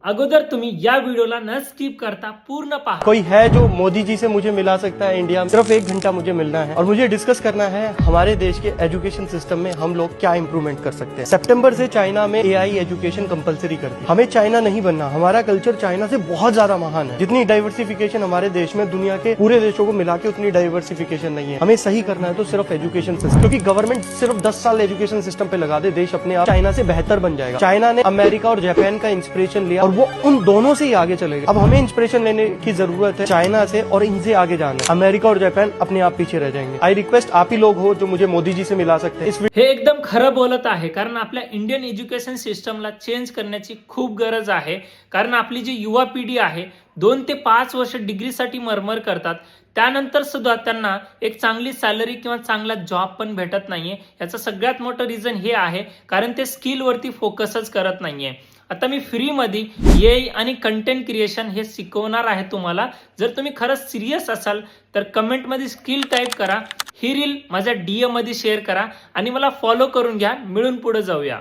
अगोदर तुम्ही या व्हिडिओला न स्किप करता पूर्ण पहा। कोई है जो मोदी जी से मुझे मिला सकता है इंडिया में? सिर्फ 1 घंटा मुझे मिलना है और मुझे डिस्कस करना है हमारे देश के एजुकेशन सिस्टम में हम लोग क्या इंप्रूवमेंट कर सकते हैं। सितंबर से चाइना में एआई एजुकेशन कंपलसरी कर दी। हमें चाइना नहीं बनना, हमारा कल्चर चाइना से बहुत ज्यादा महान है। जितनी डाइवर्सिफिकेशन हमारे देश में दुनिया के पूरे देशों को मिला के उतनी डाइवर्सिफिकेशन नहीं है। हमें सही करना है तो सिर्फ एजुकेशन सिस्टम, क्योंकि गवर्नमेंट सिर्फ 10 साल एजुकेशन सिस्टम पे लगा दे, देश अपने आप चाइना से बेहतर बन जाएगा। चाइना ने अमेरिका और जापान का इंस्पिरेशन लिया और वो उन दोनों से ही आगे चलेगा। अब हमें इंस्पिरेशन लेने की जरूरत है चाइना से और इनसे आगे जाना है। अमेरिका और जापान अपने आप पीछे रह जाएंगे। आई रिक्वेस्ट आप ही लोग हो जो मुझे मोदी जी से मिला सकते हैं। हे एकदम खरं बोलत आहे, कारण आपल्या इंडियन एज्युकेशन सिस्टमला चेंज करण्याची खूप गरज आहे। कारण आपली जी युवा पिढी आहे 2 ते 5 वर्ष डिग्रीसाठी मरमर करतात, त्यानंतर सुद्धा त्यांना एक चांगली सॅलरी किंवा चांगला जॉब पण भेटत नाहीये। याचं सगळ्यात मोठं रिझन हे आहे कारण ते स्किल वरती फोकसच करत नाहीये। आता मी फ्री मध्ये एआय आणि कंटेंट क्रिएशन हे शिकवणार आहे तुम्हाला। जर तुम्ही खरंच सिरियस असाल तर कमेंट मध्ये स्किल टाइप करा, ही रील माझ्या डीएम मध्ये शेअर करा आणि मला फॉलो करून घ्या। मिळून पुढे जाऊया।